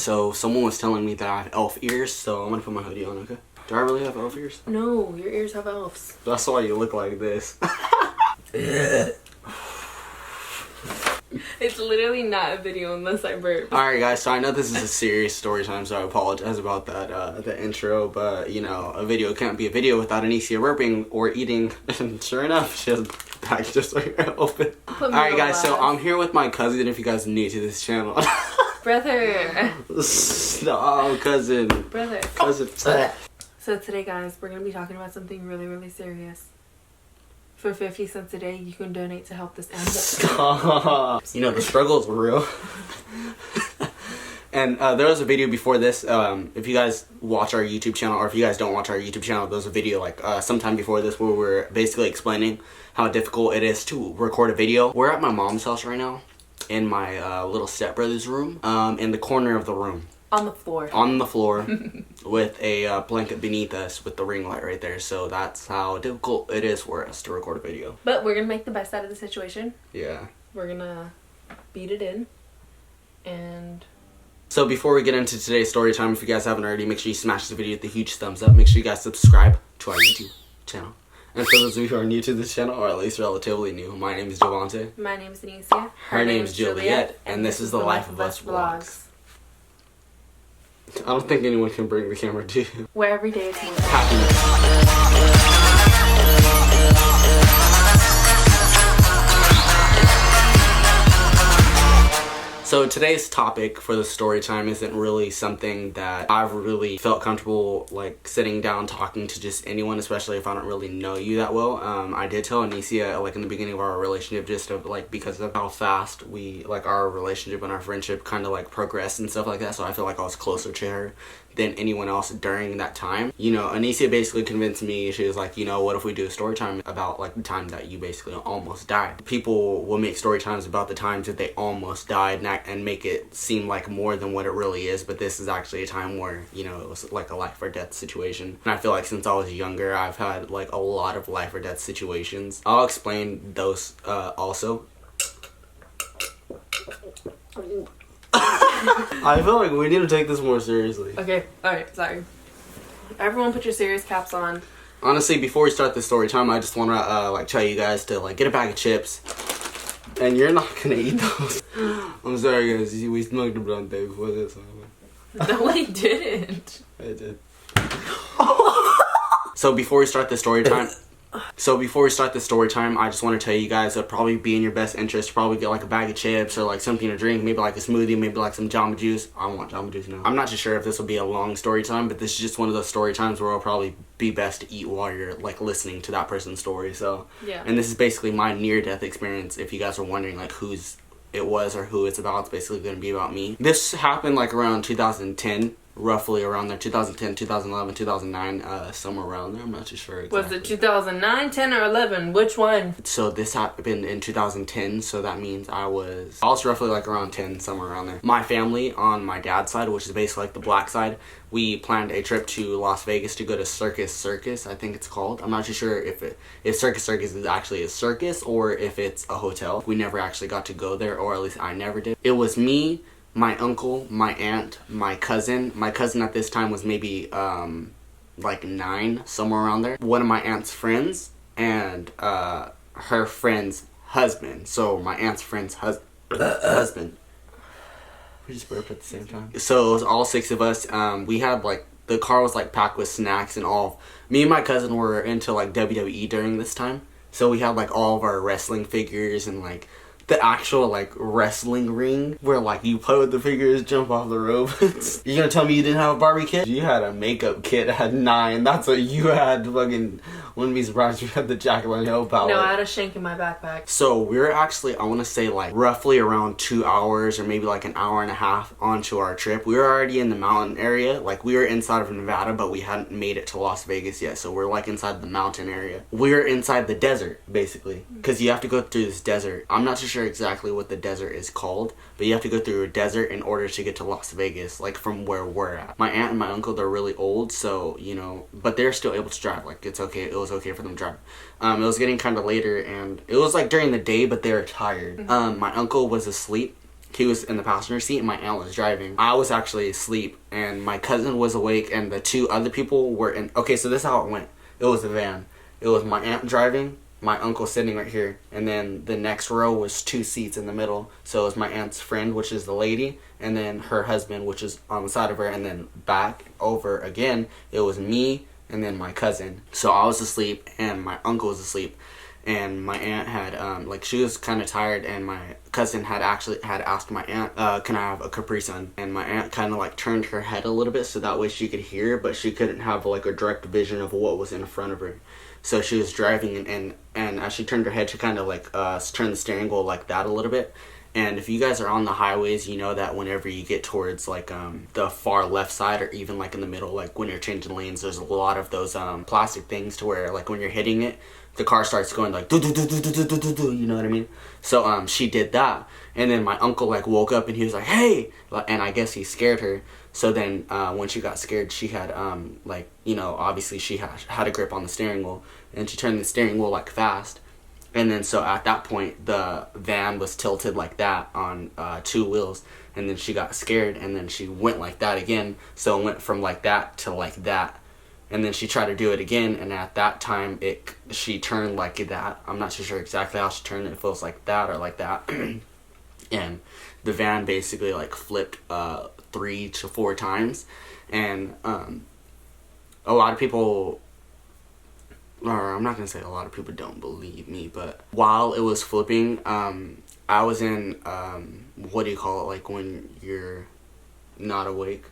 so someone was telling me that I have elf ears, so I'm gonna put my hoodie on, okay? Do I really have elf ears? No, your ears have elves. That's why you look like this. It's literally not a video unless I burp. Alright guys, so I know this is a serious story time, so I apologize about that, the intro, but you know, a video can't be a video without Anicia burping or eating, and sure enough, she has back just right open. Alright guys, so I'm here with my cousin, if you guys are new to this channel. Brother. Stop, cousin. Brother. Cousin. So today guys, we're going to be talking about something really, really serious. For 50 cents a day, you can donate to help this animal. Stop. You know, the struggles were real. And there was a video before this. If you guys watch our YouTube channel, or if you guys don't watch our YouTube channel, there was a video like sometime before this where we're basically explaining how difficult it is to record a video. We're at my mom's house right now, in my little stepbrother's room, in the corner of the room. On the floor. On the floor with a blanket beneath us with the ring light right there. So that's how difficult it is for us to record a video. But we're going to make the best out of the situation. Yeah. We're going to beat it in. And... So before we get into today's story time, if you guys haven't already, make sure you smash the video with a huge thumbs up. Make sure you guys subscribe to our YouTube channel. And for those of you who are new to this channel, or at least relatively new, my name is Javante. My name is Anicia. Her name is Juliet. And this is the Life of Us vlogs. I don't think anyone can bring the camera to you. Where every day is more So today's topic for the story time isn't really something that I've really felt comfortable like sitting down talking to just anyone, especially if I don't really know you that well. I did tell Anicia like in the beginning of our relationship, just of like because of how fast we like our relationship and our friendship kind of like progressed and stuff like that. So I feel like I was closer to her than anyone else during that time. You know, Anicia basically convinced me. She was like, you know, what if we do a story time about like the time that you basically almost died? People will make story times about the times that they almost died and make it seem like more than what it really is, but this is actually a time where, you know, it was like a life or death situation. And I feel like since I was younger, I've had like a lot of life or death situations. I'll explain those also. I feel like we need to take this more seriously. Okay, alright, sorry. Everyone put your serious caps on. Honestly, before we start the story time, I just want to like tell you guys to like get a bag of chips. And you're not gonna eat those. I'm sorry guys, we smoked a blunt day before this. No, we didn't. I did. So before we start the story time, I just want to tell you guys it'd probably be in your best interest to probably get like a bag of chips or like something to drink, maybe like a smoothie, maybe like some Jamba Juice. I want Jamba Juice now. I'm not too sure if this will be a long story time, but this is just one of those story times where it'll probably be best to eat while you're like listening to that person's story. So yeah. And this is basically my near-death experience. If you guys are wondering like whose it was or who it's about, it's basically going to be about me. This happened like around 2010. Roughly around there, 2010, 2011, 2009, somewhere around there. I'm not too sure exactly. Was it 2009, 10, or 11? Which one? So this happened in 2010, so that means I was roughly like around 10, somewhere around there. My family on my dad's side, which is basically like the black side, we planned a trip to Las Vegas to go to Circus, I think it's called. I'm not too sure if Circus is actually a circus or if it's a hotel. We never actually got to go there, or at least I never did. It was me, my uncle, my aunt, my cousin. My cousin at this time was maybe like 9, somewhere around there. One of my aunt's friends and her friend's husband. So my aunt's friend's husband. We just burped at the same time. So it was all 6 of us. We had like, the car was like packed with snacks and all. Me and my cousin were into like WWE during this time. So we had like all of our wrestling figures and like the actual like wrestling ring where like you play with the figures, jump off the rope. You gonna tell me you didn't have a Barbie kit? You had a makeup kit at 9. That's what you had. Fucking wouldn't be surprised if you had the Jackal and Hill palette. No, I had a shank in my backpack. So we were actually, I want to say like roughly around 2 hours or maybe like an hour and a half onto our trip. We were already in the mountain area. Like we were inside of Nevada, but we hadn't made it to Las Vegas yet. So we're like inside the mountain area. We're inside the desert basically, because you have to go through this desert. I'm not too sure exactly what the desert is called, but you have to go through a desert in order to get to Las Vegas, like from where we're at. My aunt and my uncle, they're really old, so you know, but they're still able to drive. Like it's okay, it was okay for them to drive. It was getting kind of later and it was like during the day, but they were tired. My uncle was asleep he was in the passenger seat and my aunt was driving. I was actually asleep and my cousin was awake and the 2 other people were in. Okay, so this is how it went. It was a van. It was my aunt driving, my uncle sitting right here, and then the next row was 2 seats in the middle. So it was my aunt's friend, which is the lady, and then her husband, which is on the side of her, and then back over again, it was me and then my cousin. So I was asleep and my uncle was asleep, and my aunt had like she was kind of tired, and my cousin had asked my aunt, can I have a Capri Sun? And my aunt kind of like turned her head a little bit so that way she could hear, but she couldn't have like a direct vision of what was in front of her. So she was driving, and as she turned her head, she kind of like turned the steering wheel like that a little bit. And if you guys are on the highways, you know that whenever you get towards like the far left side or even like in the middle, like when you're changing lanes, there's a lot of those plastic things to where like when you're hitting it, the car starts going like do do do do do do do do. You know what I mean? So she did that, and then my uncle like woke up and he was like, hey, and I guess he scared her. So then when she got scared, she had like, you know, obviously she had a grip on the steering wheel, and she turned the steering wheel like fast. And then so at that point the van was tilted like that on 2 wheels, and then she got scared and then she went like that again. So it went from like that to like that, and then she tried to do it again, and at that time she turned like that. I'm not too sure exactly how she turned it, if it was like that or like that. And the van basically like flipped 3 to 4 times, and a lot of people, or I'm not gonna say a lot of people don't believe me, but while it was flipping, I was in what do you call it, like when you're not awake,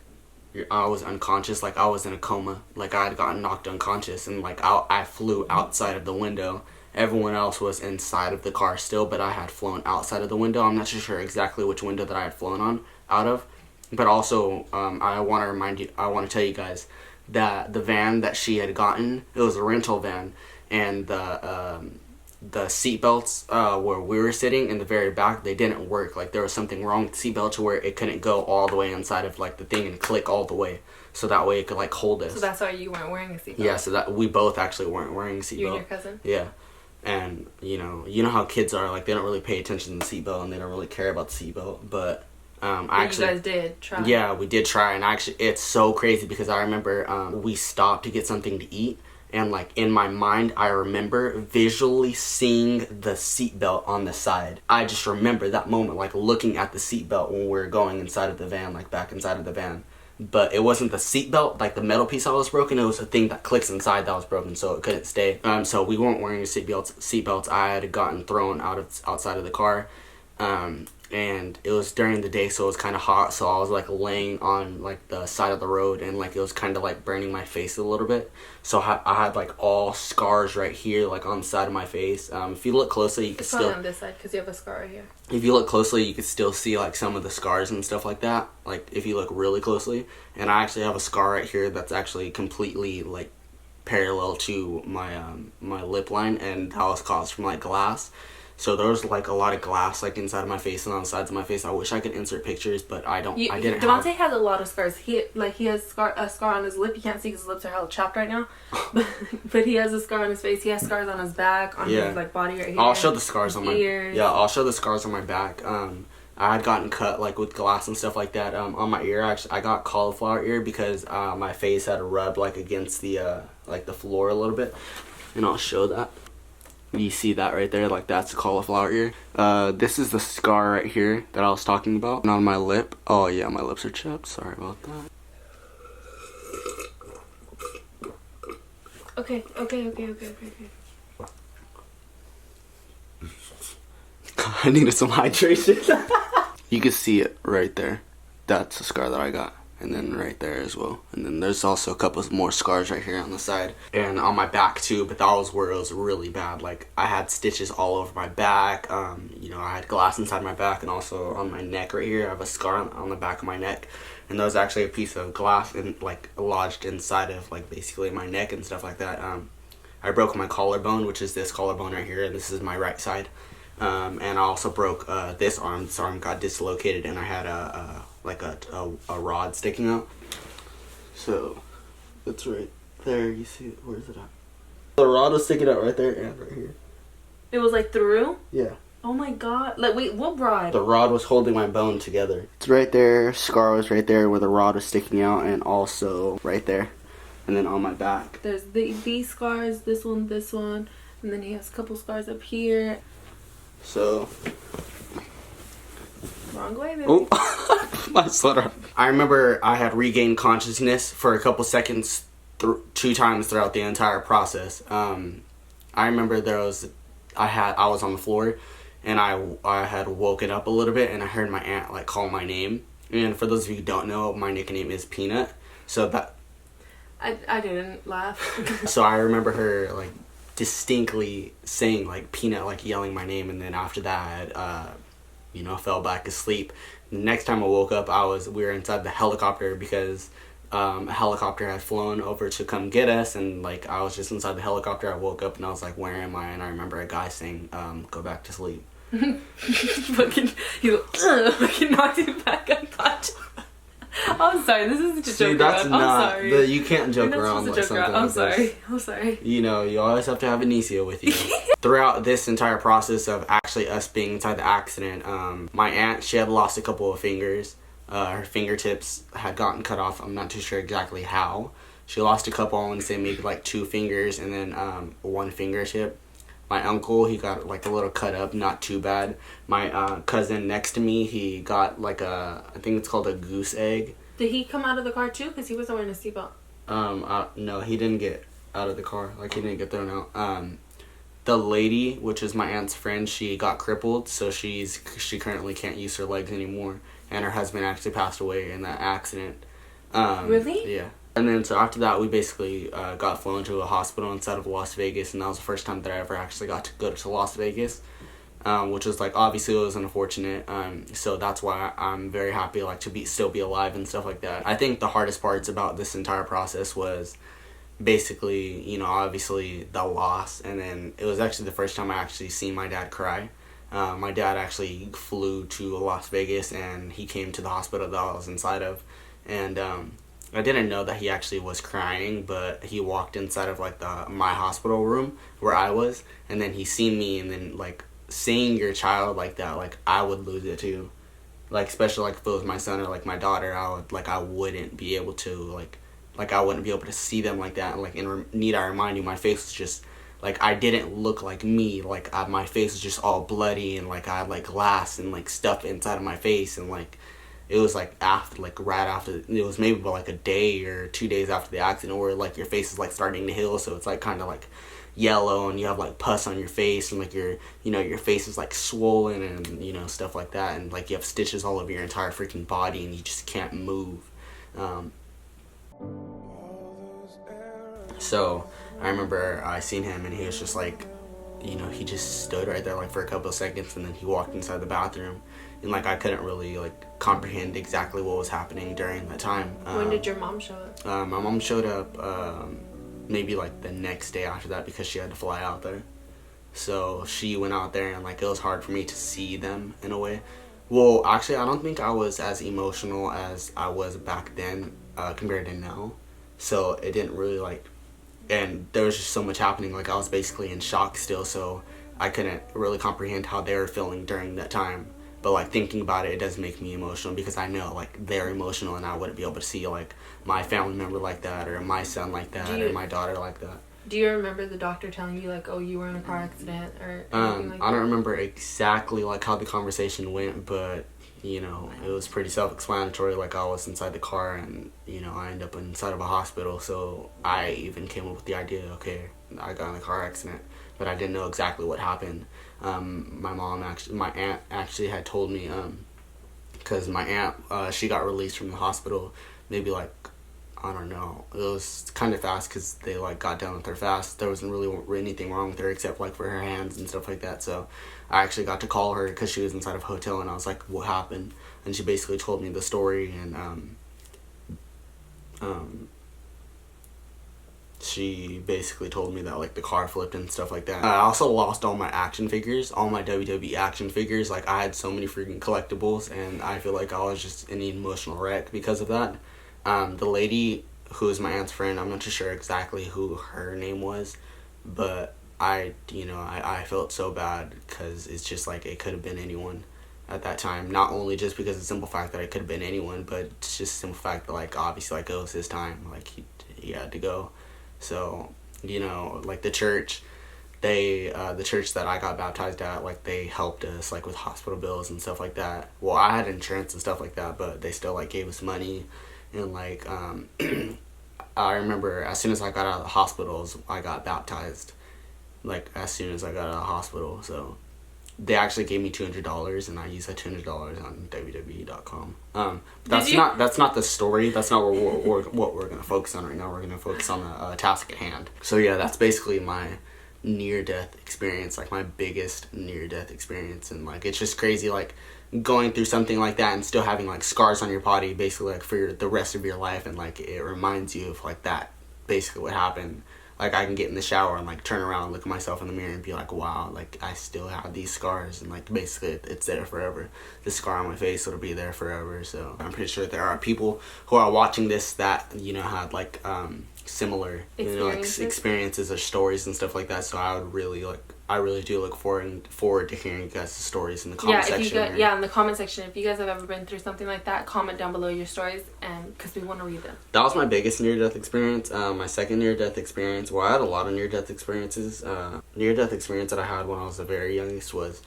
I was unconscious, like I was in a coma, like I had gotten knocked unconscious, and like I flew outside of the window. Everyone else was inside of the car still, but I had flown outside of the window. I'm not too sure exactly which window that I had flown out of. But also, I want to tell you guys that the van that she had gotten, it was a rental van, and the seat belts where we were sitting in the very back, they didn't work. Like there was something wrong with the seat belt to where it couldn't go all the way inside of like the thing and click all the way, so that way it could like hold us. So that's why you weren't wearing a seatbelt. Yeah, so that we both actually weren't wearing a seatbelt. You and your cousin. Yeah. And you know how kids are, like they don't really pay attention to the seatbelt and they don't really care about the seatbelt. But actually, you guys did try. Yeah, we did try, and actually it's so crazy because I remember we stopped to get something to eat, and like in my mind I remember visually seeing the seatbelt on the side. I just remember that moment, like looking at the seatbelt when we were going inside of the van, like back inside of the van. But it wasn't the seatbelt, like the metal piece that was broken. It was a thing that clicks inside that was broken, so it couldn't stay. So we weren't wearing seatbelts. I had gotten thrown outside of the car, and it was during the day, so it was kind of hot. So I was like laying on like the side of the road, and like it was kind of like burning my face a little bit. So I had like all scars right here, like on the side of my face. If you look closely, you can still on this side because you have a scar right here. If you look closely, you can still see like some of the scars and stuff like that. Like if you look really closely, and I actually have a scar right here that's actually completely like parallel to my my lip line, and that was caused from like glass. So there was like a lot of glass like inside of my face and on the sides of my face. I wish I could insert pictures, but I didn't. Devontae has a lot of scars. He has a scar on his lip. You can't see because his lips are hella chopped right now. but he has a scar on his face. He has scars on his back, on his like body right here. I'll show the scars on my ears. Yeah, I'll show the scars on my back. I had gotten cut like with glass and stuff like that. On my ear, actually, I got cauliflower ear because my face had rubbed like against the like the floor a little bit, and I'll show that. You see that right there, like that's a cauliflower ear. This is the scar right here that I was talking about. And on my lip, oh yeah, my lips are chapped, sorry about that. Okay. I needed some hydration. You can see it right there. That's the scar that I got. And then right there as well. And then there's also a couple more scars right here on the side. And on my back too, but that was where it was really bad. Like I had stitches all over my back. You know, I had glass inside my back, and also on my neck right here. I have a scar on the back of my neck. And there was actually a piece of glass like lodged inside of like basically my neck and stuff like that. I broke my collarbone, which is this collarbone right here, and this is my right side. And I also broke this arm. This arm got dislocated, and I had a rod sticking out. So it's right there. You see it? Where's it at? The rod was sticking out right there and right here. It was like through? Yeah. Oh my god. Like, wait, what rod? The rod was holding my bone together. It's right there. Scar was right there where the rod was sticking out, and also right there. And then on my back. There's these scars, this one, and then he has a couple scars up here. So. Wrong way, baby. Oh, my sweater. I remember I had regained consciousness for a couple seconds, 2 times throughout the entire process. I remember I was on the floor, and I had woken up a little bit, and I heard my aunt like call my name. And for those of you who don't know, my nickname is Peanut. So that. I didn't laugh. So I remember her like distinctly saying like Peanut, like yelling my name, and then after that, fell back asleep. The next time I woke up, we were inside the helicopter because a helicopter had flown over to come get us, and like I was just inside the helicopter. I woke up and I was like, where am I? And I remember a guy saying, go back to sleep. Fucking knocked you back unconscious. I'm sorry, this is just a joke around. I'm sorry. You can't joke around like something like this. I'm sorry. You always have to have Anicia with you. Throughout this entire process of actually us being inside the accident, my aunt, she had lost a couple of fingers. Her fingertips had gotten cut off. I'm not too sure exactly how. She lost a couple, I want to say maybe like 2 fingers and then 1 fingertip. My uncle, he got like a little cut up, not too bad. My cousin next to me, he got like I think it's called a goose egg. Did he come out of the car too? Because he wasn't wearing a seatbelt. No, he didn't get out of the car. Like, he didn't get thrown out. The lady, which is my aunt's friend, she got crippled, so she currently can't use her legs anymore. And her husband actually passed away in that accident. Really? Yeah. And then so after that, we basically got flown to a hospital inside of Las Vegas, and that was the first time that I ever actually got to go to Las Vegas, which was like, obviously it was unfortunate. So that's why I'm very happy like to still be alive and stuff like that. I think the hardest parts about this entire process was basically, obviously the loss, and then it was actually the first time I actually seen my dad cry. My dad actually flew to Las Vegas, and he came to the hospital that I was inside of, and I didn't know that he actually was crying, but he walked inside of like my hospital room where I was, and then he seen me, and then like seeing your child like that, like I would lose it too, like especially like if it was my son or like my daughter, I wouldn't be able to I wouldn't be able to see them like that. And like need I remind you, my face was just like, I didn't look like me, like my face was just all bloody, and like I had like glass and like stuff inside of my face, and like it was like right after, it was maybe about like a day or 2 days after the accident where like your face is like starting to heal, so it's like kind of like yellow, and you have like pus on your face, and like your face is like swollen, and stuff like that, and like you have stitches all over your entire freaking body, and you just can't move. So I remember I seen him, and he was just like, he just stood right there like for a couple of seconds, and then he walked inside the bathroom, and like I couldn't really like comprehend exactly what was happening during that time. When did your mom show up? My mom showed up maybe like the next day after that, because she had to fly out there. So she went out there, and like it was hard for me to see them in a way. Well, actually, I don't think I was as emotional as I was back then compared to now. So it didn't really like, and there was just so much happening. Like I was basically in shock still, so I couldn't really comprehend how they were feeling during that time. But like thinking about it, it does make me emotional, because I know like they're emotional, and I wouldn't be able to see like my family member like that, or my son like that, or my daughter like that. Do you remember the doctor telling you like, oh, you were in a car accident or anything like that? I don't remember exactly like how the conversation went, but it was pretty self-explanatory. Like I was inside the car, and I ended up inside of a hospital, so I even came up with the idea, okay, I got in a car accident, but I didn't know exactly what happened. My aunt actually had told me, because my aunt, she got released from the hospital maybe like, I don't know, it was kind of fast, because they like got done with her fast. There wasn't really anything wrong with her except like for her hands and stuff like that. So I actually got to call her because she was inside of a hotel, and I was like, what happened? And she basically told me the story, and she basically told me that like the car flipped and stuff like that. I also lost all my action figures, all my WWE action figures. Like I had so many freaking collectibles, and I feel like I was just an emotional wreck because of that. The lady who is my aunt's friend, I'm not too sure exactly who her name was, but I felt so bad because it's just like it could have been anyone at that time. Not only just because of the simple fact that it could have been anyone, but it's just the simple fact that like obviously like it was his time, like he had to go. So like the church, the church that I got baptized at, like they helped us like with hospital bills and stuff like that. Well, I had insurance and stuff like that, but they still like gave us money. And like I remember as soon as I got out of the hospitals, I got baptized, like as soon as I got out of the hospital. So they actually gave me $200, and I used that $200 on WWE.com. But that's not the story. That's not what we're gonna focus on right now. We're gonna focus on the task at hand. So yeah, that's basically my near-death experience, like my biggest near-death experience. And like it's just crazy, like going through something like that and still having like scars on your body basically like for the rest of your life, and like it reminds you of like that basically what happened. Like I can get in the shower and like turn around and look at myself in the mirror and be like, wow, like I still have these scars, and like basically it's there forever. The scar on my face, it'll be there forever. So I'm pretty sure there are people who are watching this that had like similar experiences or stories and stuff like that. So I really do look forward to hearing you guys' stories in the comment section. In the comment section, if you guys have ever been through something like that, comment down below your stories, and because we want to read them. That was my biggest near-death experience. My second near-death experience, well, I had a lot of near-death experiences. Near-death experience that I had when I was the very youngest was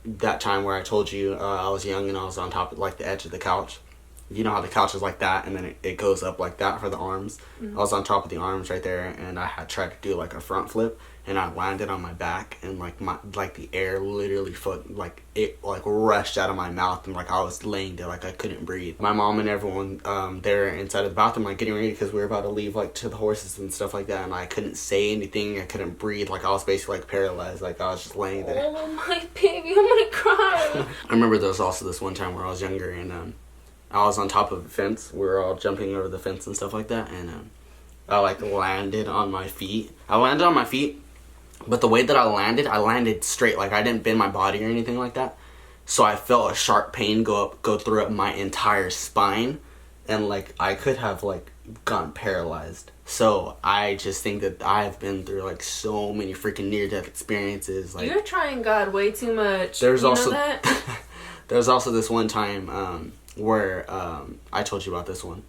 that time where I told you I was young and I was on top of like the edge of the couch. You know how the couch is like that, and then it goes up like that for the arms. Mm-hmm. I was on top of the arms right there, and I had tried to do like a front flip, and I landed on my back, and like the air literally rushed out of my mouth, and like I was laying there like I couldn't breathe. My mom and everyone there inside of the bathroom like getting ready because we were about to leave like to the horses and stuff like that, and I couldn't say anything. I couldn't breathe. Like I was basically like paralyzed. Like I was just laying there. Oh my baby, I'm gonna cry. I remember there was also this one time where I was younger, and I was on top of a fence. We were all jumping over the fence and stuff like that, and I like landed on my feet. But the way that I landed straight. Like I didn't bend my body or anything like that. So I felt a sharp pain go through my entire spine, and like I could have like gotten paralyzed. So I just think that I've been through like so many freaking near-death experiences. Like you're trying God way too much. There's also this one time where I told you about this one,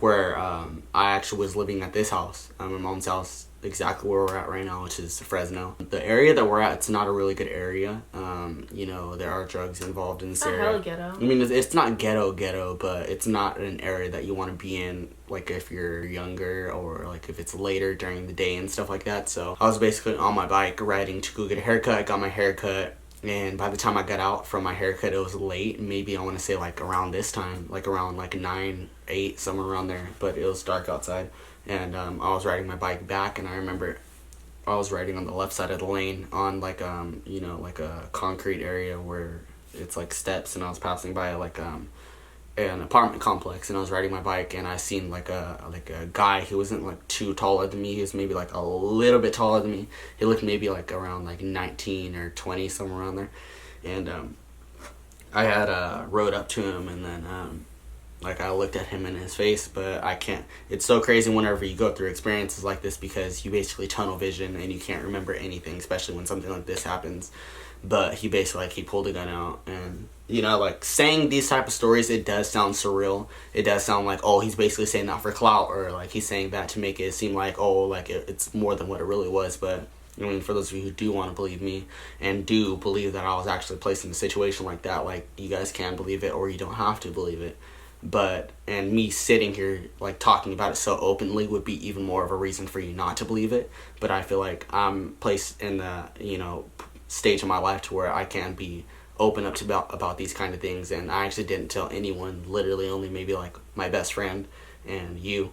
where I actually was living at this house, my mom's house, exactly where we're at right now, which is Fresno. The area that we're at, it's not a really good area. There are drugs involved in this area. Hella ghetto. I mean, it's not ghetto, but it's not an area that you want to be in, like if you're younger or like if it's later during the day and stuff like that. So I was basically on my bike riding to go get a haircut. I got my haircut. And by the time I got out from my haircut, it was late. Maybe I want to say like around this time, like around like 9, 8, somewhere around there. But it was dark outside. And I was riding my bike back, and I remember I was riding on the left side of the lane on like like a concrete area where it's like steps, and I was passing by like an apartment complex, and I was riding my bike, and I seen like a guy. He wasn't like too taller than me. He was maybe like a little bit taller than me. He looked maybe like around like 19 or 20, somewhere around there. And I had rode up to him, and then like I looked at him in his face, but I can't. It's so crazy whenever you go through experiences like this, because you basically tunnel vision and you can't remember anything, especially when something like this happens. But he basically he pulled a gun out, and like saying these type of stories, it does sound surreal. It does sound like, oh, he's basically saying that for clout, or like he's saying that to make it seem like, oh, like it's more than what it really was. But I mean, for those of you who do want to believe me and do believe that I was actually placed in a situation like that, like you guys can believe it, or you don't have to believe it. But and me sitting here like talking about it so openly would be even more of a reason for you not to believe it. But I feel like I'm placed in the stage of my life to where I can be open up to about these kind of things, and I actually didn't tell anyone. Literally only maybe like my best friend and you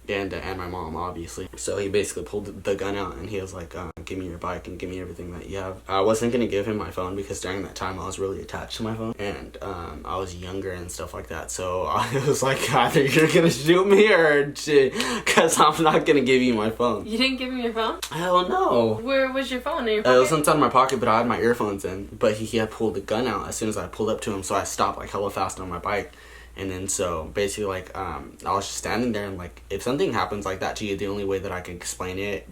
and my mom, obviously. So he basically pulled the gun out, and he was like, give me your bike and give me everything that you have. I wasn't gonna give him my phone because during that time I was really attached to my phone, and I was younger and stuff like that. So I was like, either you're gonna shoot me or because I'm not gonna give you my phone. You didn't give him your phone? Hell no. Where was your phone? In your pocket? It was inside my pocket, but I had my earphones in. But he had pulled the gun out as soon as I pulled up to him, so I stopped like hella fast on my bike. And then so basically like I was just standing there, and like if something happens like that to you, the only way that I can explain it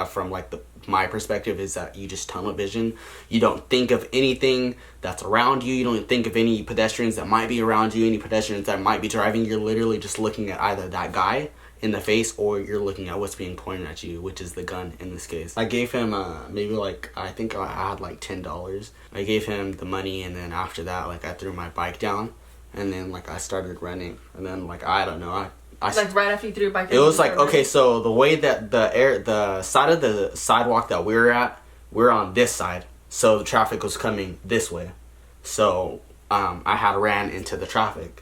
from like my perspective is that you just tunnel vision. You don't think of anything that's around you. You don't think of any pedestrians that might be around you, any pedestrians that might be driving. You're literally just looking at either that guy in the face, or you're looking at what's being pointed at you, which is the gun in this case. I gave him maybe like, I think I had like $10. I gave him the money, and then after that, like, I threw my bike down, and then like I started running, and then like, I don't know, I like right after you threw your bike down. it was like, okay, so the way that the side of the sidewalk that we were at, we're on this side, so the traffic was coming this way, so I had ran into the traffic.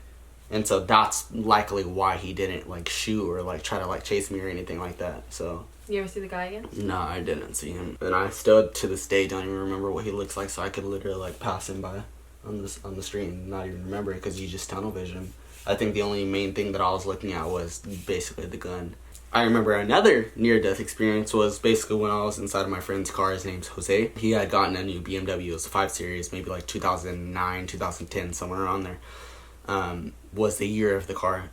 And so that's likely why he didn't like shoot or like try to like chase me or anything like that. So you ever see the guy again? No, I didn't see him. And I still to this day don't even remember what he looks like, so I could literally like pass him by on the street and not even remember it because you just tunnel vision. I think the only main thing that I was looking at was basically the gun. I remember another near-death experience was basically when I was inside of my friend's car. His name's Jose. He had gotten a new BMW. It was a 5 Series, maybe like 2009, 2010, somewhere around there. Was the year of the car.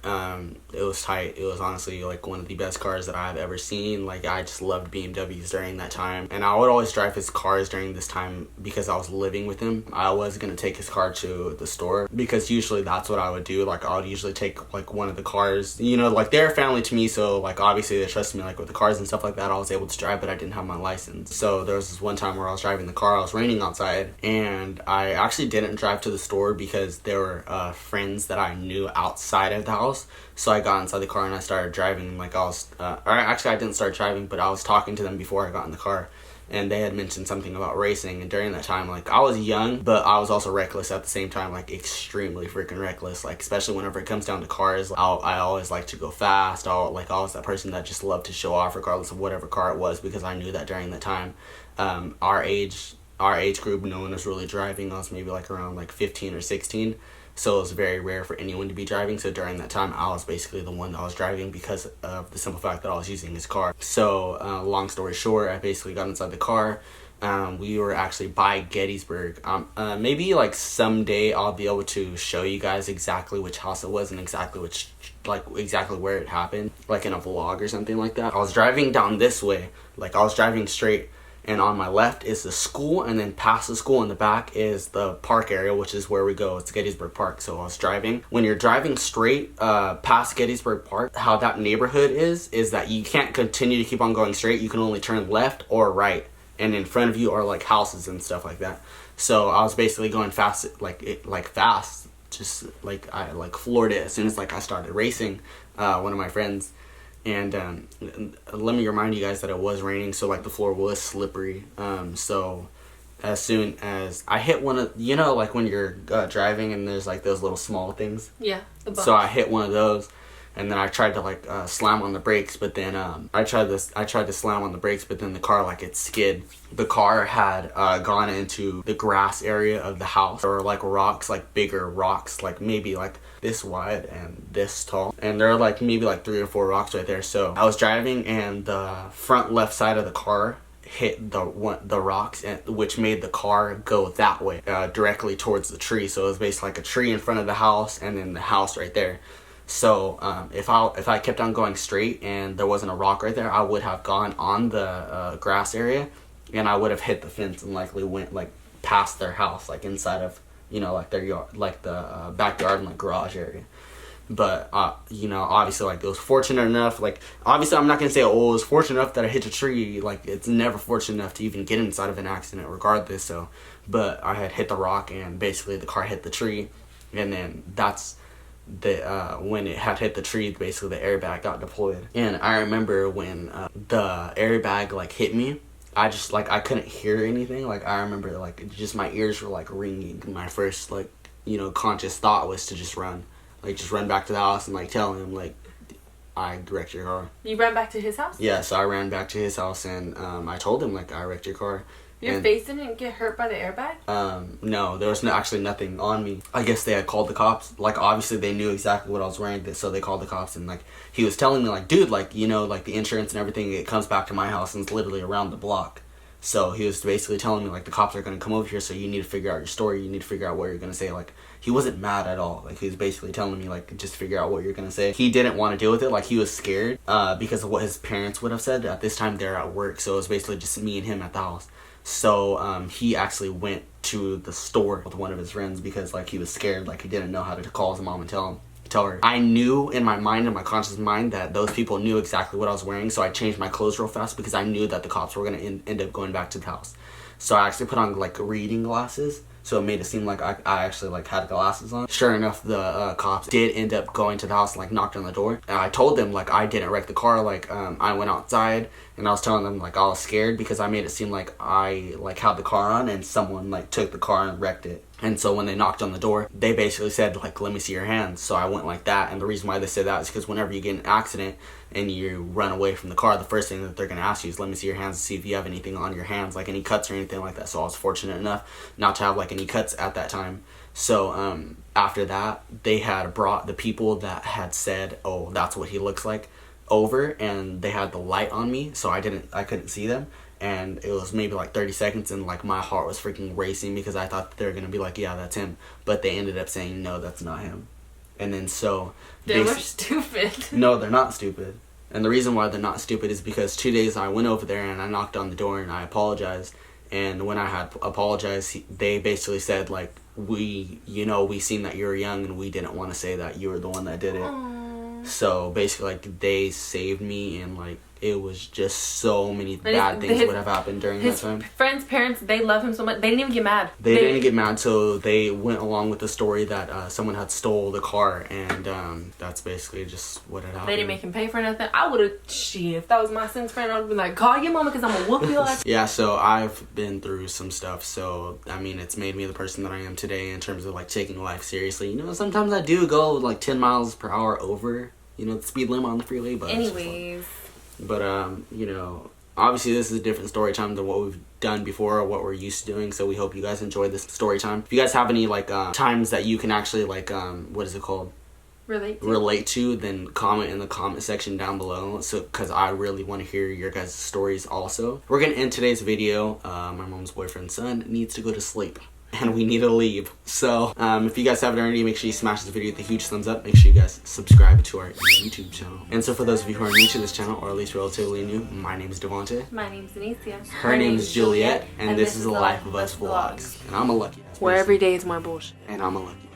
It was tight. It was honestly like one of the best cars that I've ever seen. Like, I just loved BMWs during that time, and I would always drive his cars during this time because I was living with him. I was gonna take his car to the store because usually that's what I would do. Like, I would usually take like one of the cars, you know, like they're family to me, so like obviously they trust me like with the cars and stuff like that. I was able to drive, but I didn't have my license. So there was this one time where I was driving the car. It was raining outside, and I actually didn't drive to the store because there were friends that I knew outside of the house. So I got inside the car and I started driving. Like, I was or actually I didn't start driving, but I was talking to them before I got in the car, and they had mentioned something about racing. And during that time, like, I was young, but I was also reckless at the same time, like extremely freaking reckless. Like, especially whenever it comes down to cars, I always like to go fast. I was that person that just loved to show off regardless of whatever car it was, because I knew that during that time, our age group, no one was really driving. I was maybe like around like 15 or 16. So it was very rare for anyone to be driving. So during that time, I was basically the one that was driving because of the simple fact that I was using his car. So long story short, I basically got inside the car. We were actually by Gettysburg. Maybe like someday I'll be able to show you guys exactly which house it was and exactly where it happened, like in a vlog or something like that. I was driving down this way, like I was driving straight, and on my left is the school, and then past the school in the back is the park area, which is where we go. It's Gettysburg Park. So I was driving. When you're driving straight past Gettysburg Park, how that neighborhood is that you can't continue to keep on going straight. You can only turn left or right, and in front of you are like houses and stuff like that. So I was basically going fast, fast, just like I like floored it as soon as like I started racing. One of my friends. And let me remind you guys that it was raining, so like the floor was slippery. So as soon as I hit one of, you know, like when you're driving and there's like those little small things. Yeah. The bumps. So I hit one of those, and then I tried to like slam on the brakes, but then I tried to slam on the brakes, but then the car, like, it skid. The car had gone into the grass area of the house. There were like rocks, like bigger rocks, like maybe like this wide and this tall, and there are like maybe like 3 or 4 rocks right there. So I was driving, and the front left side of the car hit the rocks, which made the car go that way, directly towards the tree. So it was basically like a tree in front of the house, and then the house right there. So if I kept on going straight and there wasn't a rock right there, I would have gone on the grass area, and I would have hit the fence and likely went like past their house, like inside of, you know, like their yard, like the backyard and like garage area. But you know, obviously, like, it was fortunate enough. Like, obviously, I'm not gonna say, oh, it was fortunate enough that I hit a tree. Like, it's never fortunate enough to even get inside of an accident, regardless. So, but I had hit the rock, and basically the car hit the tree, and then that's when it had hit the tree, basically the airbag got deployed. And I remember when the airbag like hit me, I just like, I couldn't hear anything. Like, I remember like just my ears were like ringing. My first like, you know, conscious thought was to just run back to the house and like tell him like, I wrecked your car. You ran back to his house? Yeah, so I ran back to his house, and I told him like, I wrecked your car. Your face didn't get hurt by the airbag? No, there was actually nothing on me. I guess they had called the cops. Like, obviously they knew exactly what I was wearing, so they called the cops, and like, he was telling me like, dude, like, you know, like the insurance and everything, it comes back to my house and it's literally around the block. So he was basically telling me like the cops are gonna come over here, so you need to figure out your story. You need to figure out what you're gonna say. Like he wasn't mad at all. Like he was basically telling me like just figure out what you're gonna say. He didn't want to deal with it. Like he was scared because of what his parents would have said. At this time they're at work, so it was basically just me and him at the house. So he actually went to the store with one of his friends because like he was scared. Like he didn't know how to call his mom and tell her. I knew in my mind, in my conscious mind, that those people knew exactly what I was wearing, so I changed my clothes real fast because I knew that the cops were gonna end up going back to the house. So I actually put on like reading glasses, so it made it seem like I actually like had glasses on. Sure enough, the cops did end up going to the house and like knocked on the door. And I told them like I didn't wreck the car. Like I went outside and I was telling them like I was scared because I made it seem like I like had the car on and someone like took the car and wrecked it. And so when they knocked on the door, they basically said like, let me see your hands. So I went like that. And the reason why they said that is because whenever you get in an accident and you run away from the car, the first thing that they're going to ask you is let me see your hands to see if you have anything on your hands, like any cuts or anything like that. So I was fortunate enough not to have like any cuts at that time. So after that, they had brought the people that had said, oh, that's what he looks like, over, and they had the light on me, so I couldn't see them. And it was maybe like 30 seconds and like my heart was freaking racing because I thought they were gonna be like, yeah, that's him, but they ended up saying no, that's not him. And then so they were stupid. No, they're not stupid. And the reason why they're not stupid is because 2 days I went over there and I knocked on the door and I apologized. And when I had apologized, they basically said like, we seen that you were young and we didn't want to say that you were the one that did it. Aww. So basically like they saved me, and like it was just so many bad things would have happened during that time. His friends' parents, they love him so much. They didn't even get mad. They didn't get mad, so they went along with the story that someone had stole the car, and that's basically just what had happened. They didn't make him pay for nothing. I would have, if that was my son's friend, I would have been like, call your mama because I'm going to whoop your ass. Yeah, so I've been through some stuff, so I mean, it's made me the person that I am today in terms of like taking life seriously. You know, sometimes I do go like 10 miles per hour over, the speed limit on the freeway, but anyways. But, obviously this is a different story time than what we've done before or what we're used to doing, so we hope you guys enjoyed this story time. If you guys have any, like, times that you can actually, like, what is it called? Relate to, then comment in the comment section down below, so, because I really want to hear your guys' stories also. We're going to end today's video. My mom's boyfriend's son needs to go to sleep, and we need to leave. So, if you guys haven't already, make sure you smash this video with a huge thumbs up. Make sure you guys subscribe to our YouTube channel. And so for those of you who are new to this channel, or at least relatively new, my name is Devontae. My name's Anicia. Her name is Juliet, and this is the Life of Us Vlogs. And I'm a lucky ass where person. every day is more bullshit. And I'm a lucky